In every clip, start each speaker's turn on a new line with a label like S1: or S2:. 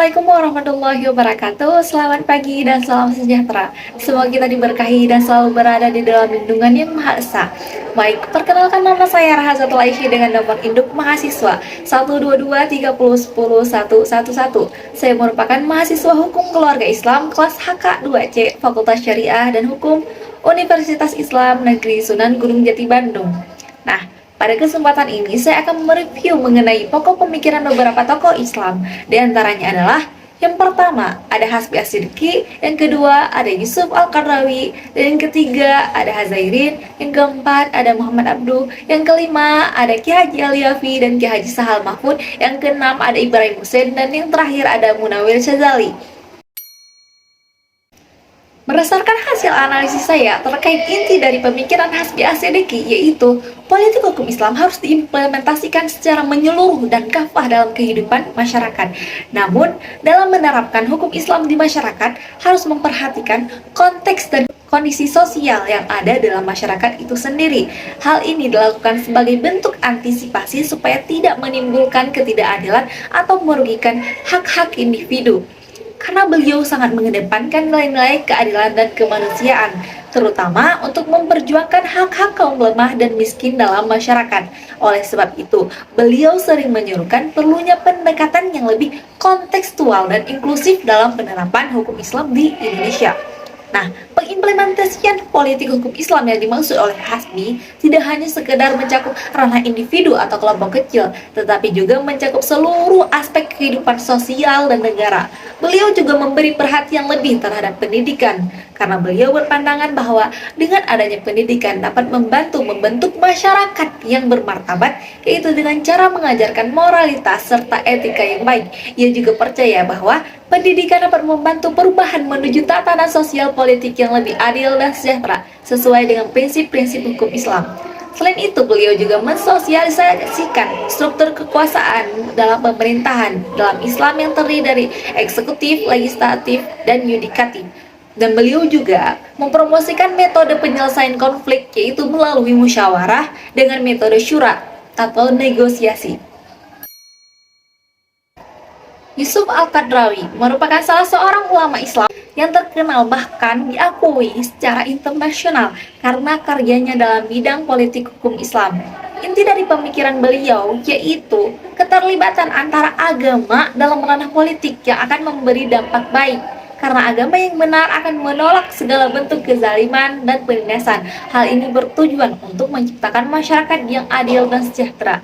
S1: Assalamualaikum warahmatullahi wabarakatuh. Selamat pagi dan salam sejahtera. Semoga kita diberkahi dan selalu berada di dalam lindungan yang Maha Esa. Baik, perkenalkan nama saya Rahazat Laifi dengan nomor induk mahasiswa 12230101111. Saya merupakan mahasiswa Hukum Keluarga Islam kelas HK 2C Fakultas Syariah dan Hukum Universitas Islam Negeri Sunan Gunung Jati Bandung. Nah, pada kesempatan ini, saya akan mereview mengenai pokok pemikiran beberapa tokoh Islam. Di antaranya adalah, yang pertama, ada Hasbi Asyidiki, yang kedua, ada Yusuf Al-Qaradawi, dan yang ketiga, ada Hazairin, yang keempat, ada Muhammad Abduh, yang kelima, ada Ki Haji Aliafi dan Ki Haji Sahal Mahfud, yang keenam, ada Ibrahim Hussein, dan yang terakhir, ada Munawir Syazali. Berdasarkan hasil analisis saya terkait inti dari pemikiran Hasbi Asyidiki, yaitu politik hukum Islam harus diimplementasikan secara menyeluruh dan kafah dalam kehidupan masyarakat. Namun, dalam menerapkan hukum Islam di masyarakat harus memperhatikan konteks dan kondisi sosial yang ada dalam masyarakat itu sendiri. Hal ini dilakukan sebagai bentuk antisipasi supaya tidak menimbulkan ketidakadilan atau merugikan hak-hak individu. Karena beliau sangat mengedepankan nilai-nilai keadilan dan kemanusiaan, terutama untuk memperjuangkan hak-hak kaum lemah dan miskin dalam masyarakat. Oleh sebab itu, beliau sering menyuruhkan perlunya pendekatan yang lebih kontekstual dan inklusif dalam penerapan hukum Islam di Indonesia. Nah, pengimplementasian politik hukum Islam yang dimaksud oleh Hasbi tidak hanya sekedar mencakup ranah individu atau kelompok kecil, tetapi juga mencakup seluruh aspek kehidupan sosial dan negara. Beliau juga memberi perhatian lebih terhadap pendidikan, karena beliau berpandangan bahwa dengan adanya pendidikan dapat membantu membentuk masyarakat yang bermartabat, yaitu dengan cara mengajarkan moralitas serta etika yang baik. Ia juga percaya bahwa pendidikan dapat membantu perubahan menuju tatanan sosial politik yang lebih adil dan sejahtera sesuai dengan prinsip-prinsip hukum Islam. Selain itu, beliau juga mensosialisasikan struktur kekuasaan dalam pemerintahan dalam Islam yang terdiri dari eksekutif, legislatif, dan yudikatif. Dan beliau juga mempromosikan metode penyelesaian konflik, yaitu melalui musyawarah dengan metode syura atau negosiasi. Yusuf Al-Qaradawi merupakan salah seorang ulama Islam yang terkenal bahkan diakui secara internasional karena karyanya dalam bidang politik hukum Islam. Inti dari pemikiran beliau yaitu keterlibatan antara agama dalam ranah politik yang akan memberi dampak baik. Karena agama yang benar akan menolak segala bentuk kezaliman dan penindasan. Hal ini bertujuan untuk menciptakan masyarakat yang adil dan sejahtera.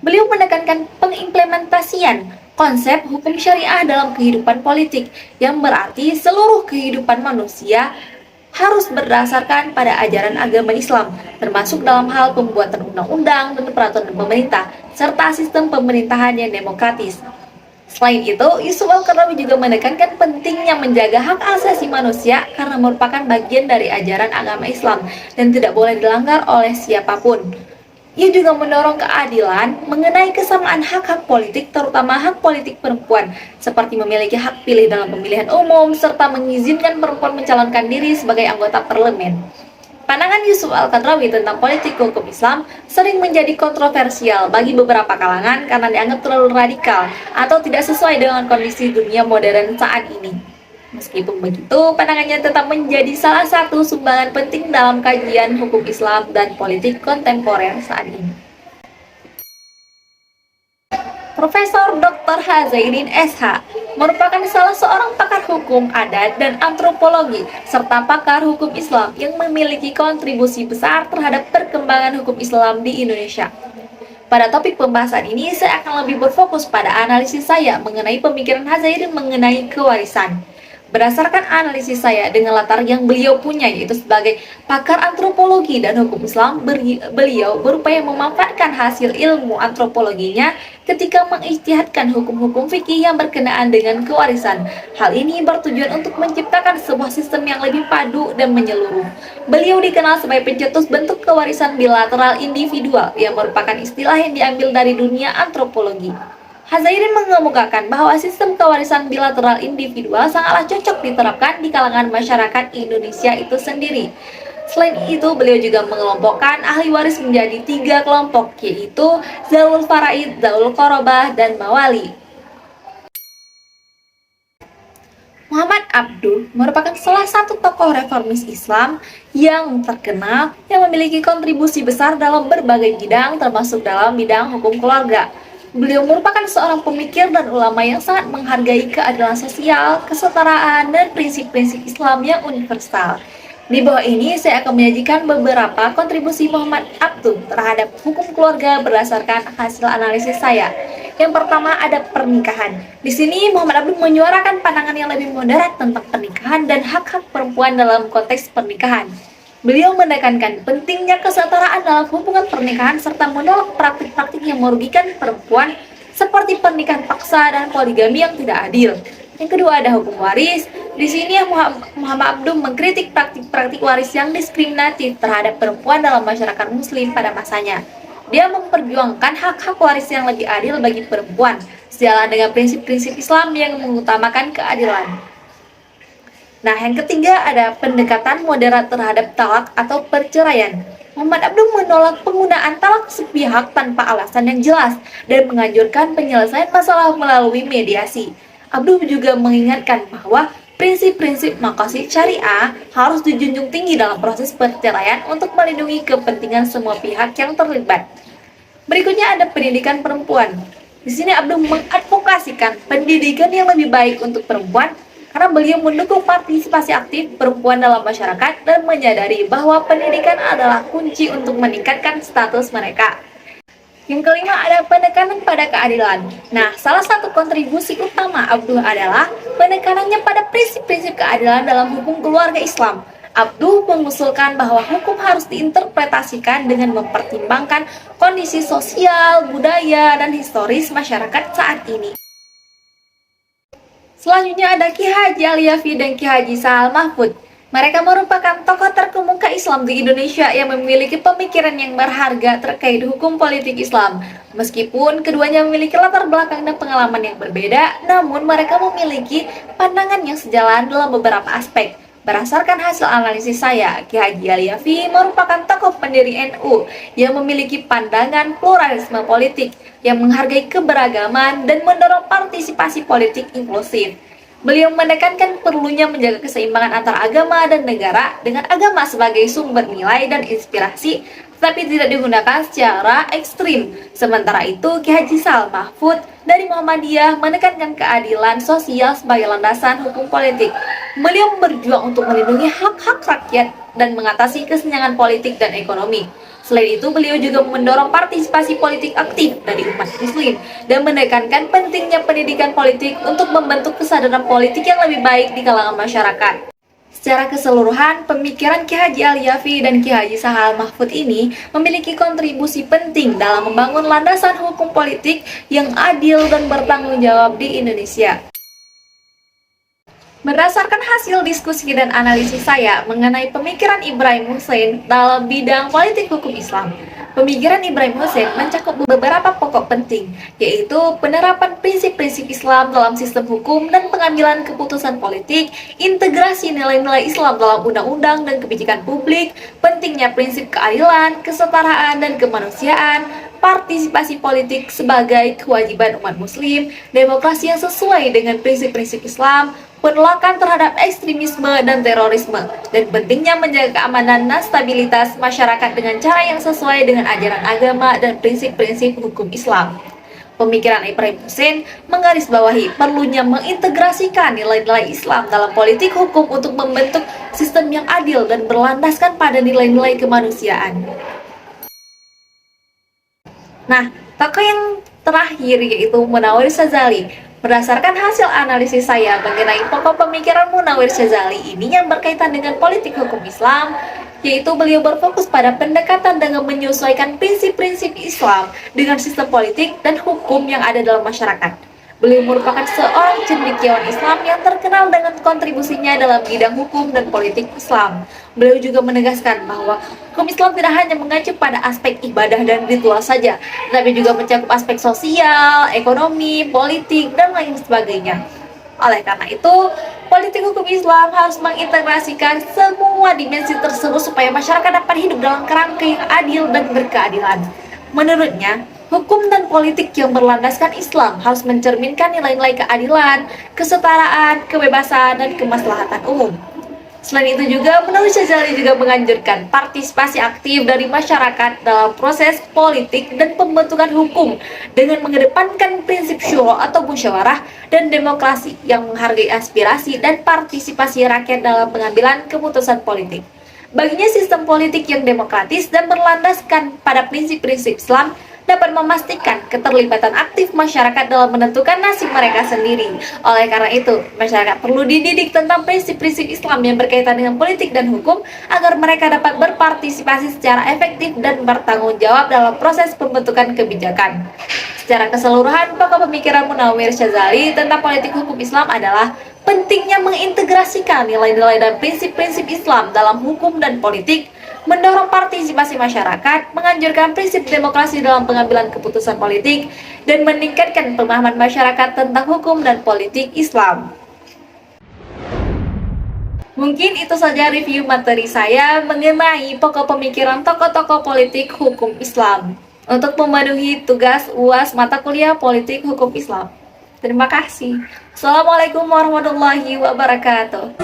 S1: Beliau menekankan pengimplementasian konsep hukum syariah dalam kehidupan politik, yang berarti seluruh kehidupan manusia harus berdasarkan pada ajaran agama Islam, termasuk dalam hal pembuatan undang-undang dan peraturan pemerintah, serta sistem pemerintahan yang demokratis. Selain itu, Yusuf Al-Qaradawi juga menekankan pentingnya menjaga hak asasi manusia karena merupakan bagian dari ajaran agama Islam dan tidak boleh dilanggar oleh siapapun. Ia juga mendorong keadilan mengenai kesamaan hak-hak politik, terutama hak politik perempuan, seperti memiliki hak pilih dalam pemilihan umum, serta mengizinkan perempuan mencalonkan diri sebagai anggota parlemen. Pandangan Yusuf Al-Qaradawi tentang politik hukum Islam sering menjadi kontroversial bagi beberapa kalangan karena dianggap terlalu radikal atau tidak sesuai dengan kondisi dunia modern saat ini. Meskipun begitu, pandangannya tetap menjadi salah satu sumbangan penting dalam kajian hukum Islam dan politik kontemporer saat ini. Profesor Dr. Hazairin SH merupakan salah seorang pakar hukum adat dan antropologi serta pakar hukum Islam yang memiliki kontribusi besar terhadap perkembangan hukum Islam di Indonesia. Pada topik pembahasan ini, saya akan lebih berfokus pada analisis saya mengenai pemikiran Hazairin mengenai kewarisan. Berdasarkan analisis saya dengan latar yang beliau punya, yaitu sebagai pakar antropologi dan hukum Islam, beliau berupaya memanfaatkan hasil ilmu antropologinya ketika mengijtihadkan hukum-hukum fikih yang berkenaan dengan kewarisan. Hal ini bertujuan untuk menciptakan sebuah sistem yang lebih padu dan menyeluruh. Beliau dikenal sebagai pencetus bentuk kewarisan bilateral individual yang merupakan istilah yang diambil dari dunia antropologi. Hazairin mengemukakan bahwa sistem kewarisan bilateral individual sangatlah cocok diterapkan di kalangan masyarakat Indonesia itu sendiri. Selain itu, beliau juga mengelompokkan ahli waris menjadi 3 kelompok, yaitu Zawul Faraid, Zawul Qorobah, dan Mawali. Abduh merupakan salah satu tokoh reformis Islam yang terkenal yang memiliki kontribusi besar dalam berbagai bidang termasuk dalam bidang hukum keluarga. Beliau merupakan seorang pemikir dan ulama yang sangat menghargai keadilan sosial, kesetaraan, dan prinsip-prinsip Islam yang universal. Di bawah ini saya akan menyajikan beberapa kontribusi Muhammad Abduh terhadap hukum keluarga berdasarkan hasil analisis saya. Yang pertama ada pernikahan. Di sini Muhammad Abduh menyuarakan pandangan yang lebih moderat tentang pernikahan dan hak-hak perempuan dalam konteks pernikahan. Beliau menekankan pentingnya kesetaraan dalam hubungan pernikahan serta menolak praktik-praktik yang merugikan perempuan seperti pernikahan paksa dan poligami yang tidak adil. Yang kedua ada hukum waris. Di sini Muhammad Abduh mengkritik praktik-praktik waris yang diskriminatif terhadap perempuan dalam masyarakat muslim pada masanya. Dia memperjuangkan hak-hak waris yang lebih adil bagi perempuan, sejalan dengan prinsip-prinsip Islam yang mengutamakan keadilan. Nah, yang ketiga ada pendekatan moderat terhadap talak atau perceraian. Muhammad Abduh menolak penggunaan talak sepihak tanpa alasan yang jelas dan menganjurkan penyelesaian masalah melalui mediasi. Abduh juga mengingatkan bahwa prinsip-prinsip maqasid syariah harus dijunjung tinggi dalam proses perceraian untuk melindungi kepentingan semua pihak yang terlibat. Berikutnya ada pendidikan perempuan. Di sini Abduh mengadvokasikan pendidikan yang lebih baik untuk perempuan karena beliau mendukung partisipasi aktif perempuan dalam masyarakat dan menyadari bahwa pendidikan adalah kunci untuk meningkatkan status mereka. Yang kelima ada penekanan pada keadilan. Nah, salah satu kontribusi utama Abduh adalah penekanannya pada prinsip-prinsip keadilan dalam hukum keluarga Islam. Abduh mengusulkan bahwa hukum harus diinterpretasikan dengan mempertimbangkan kondisi sosial, budaya, dan historis masyarakat saat ini. Selanjutnya ada Ki Haji Alyafi dan Ki Haji Sa'al Mahfud. Mereka merupakan tokoh terkemuka Islam di Indonesia yang memiliki pemikiran yang berharga terkait hukum politik Islam. Meskipun keduanya memiliki latar belakang dan pengalaman yang berbeda, namun mereka memiliki pandangan yang sejalan dalam beberapa aspek. Berdasarkan hasil analisis saya, Ki Haji Alyafi merupakan tokoh pendiri NU yang memiliki pandangan pluralisme politik, yang menghargai keberagaman dan mendorong partisipasi politik inklusif. Beliau menekankan perlunya menjaga keseimbangan antara agama dan negara dengan agama sebagai sumber nilai dan inspirasi, tetapi tidak digunakan secara ekstrim. Sementara itu, Ki Haji Sa'al Mahfud dari Muhammadiyah menekankan keadilan sosial sebagai landasan hukum politik. Beliau berjuang untuk melindungi hak-hak rakyat dan mengatasi kesenjangan politik dan ekonomi. Selain itu, beliau juga mendorong partisipasi politik aktif dari umat muslim dan menekankan pentingnya pendidikan politik untuk membentuk kesadaran politik yang lebih baik di kalangan masyarakat. Secara keseluruhan, pemikiran Ki Haji Alyafi dan Ki Haji Sa'al Mahfud ini memiliki kontribusi penting dalam membangun landasan hukum politik yang adil dan bertanggung jawab di Indonesia. Berdasarkan hasil diskusi dan analisis saya mengenai pemikiran Ibrahim Hussein dalam bidang politik hukum Islam, pemikiran Ibrahim Hussein mencakup beberapa pokok penting, yaitu penerapan prinsip-prinsip Islam dalam sistem hukum dan pengambilan keputusan politik, integrasi nilai-nilai Islam dalam undang-undang dan kebijakan publik, pentingnya prinsip keadilan, kesetaraan, dan kemanusiaan, partisipasi politik sebagai kewajiban umat muslim, demokrasi yang sesuai dengan prinsip-prinsip Islam, penolakan terhadap ekstremisme dan terorisme, dan pentingnya menjaga keamanan dan stabilitas masyarakat dengan cara yang sesuai dengan ajaran agama dan prinsip-prinsip hukum Islam. Pemikiran Ibrahim Hussein menggarisbawahi perlunya mengintegrasikan nilai-nilai Islam dalam politik hukum untuk membentuk sistem yang adil dan berlandaskan pada nilai-nilai kemanusiaan. Nah, tokoh yang terakhir yaitu Munawir Syadzali. Berdasarkan hasil analisis saya mengenai pokok pemikiran Munawir Syadzali ini yang berkaitan dengan politik hukum Islam, yaitu beliau berfokus pada pendekatan dengan menyesuaikan prinsip-prinsip Islam dengan sistem politik dan hukum yang ada dalam masyarakat. Beliau merupakan seorang cendekiawan Islam yang terkenal dengan kontribusinya dalam bidang hukum dan politik Islam. Beliau juga menegaskan bahwa hukum Islam tidak hanya mengacu pada aspek ibadah dan ritual saja, tetapi juga mencakup aspek sosial, ekonomi, politik, dan lain sebagainya. Oleh karena itu, politik hukum Islam harus mengintegrasikan semua dimensi tersebut supaya masyarakat dapat hidup dalam kerangka yang adil dan berkeadilan. Menurutnya, Hukum dan politik yang berlandaskan Islam harus mencerminkan nilai-nilai keadilan, kesetaraan, kebebasan, dan kemaslahatan umum. Selain itu juga, menurut Syazali juga menganjurkan partisipasi aktif dari masyarakat dalam proses politik dan pembentukan hukum dengan mengedepankan prinsip syura atau musyawarah dan demokrasi yang menghargai aspirasi dan partisipasi rakyat dalam pengambilan keputusan politik. Baginya sistem politik yang demokratis dan berlandaskan pada prinsip-prinsip Islam dapat memastikan keterlibatan aktif masyarakat dalam menentukan nasib mereka sendiri. Oleh karena itu, masyarakat perlu dididik tentang prinsip-prinsip Islam yang berkaitan dengan politik dan hukum agar mereka dapat berpartisipasi secara efektif dan bertanggung jawab dalam proses pembentukan kebijakan. Secara keseluruhan, pokok pemikiran Munawir Syazali tentang politik hukum Islam adalah pentingnya mengintegrasikan nilai-nilai dan prinsip-prinsip Islam dalam hukum dan politik, mendorong partisipasi masyarakat, menganjurkan prinsip demokrasi dalam pengambilan keputusan politik, dan meningkatkan pemahaman masyarakat tentang hukum dan politik Islam. Mungkin itu saja review materi saya mengenai pokok pemikiran tokoh-tokoh politik hukum Islam untuk memenuhi tugas UAS mata kuliah politik hukum Islam. Terima kasih. Assalamualaikum warahmatullahi wabarakatuh.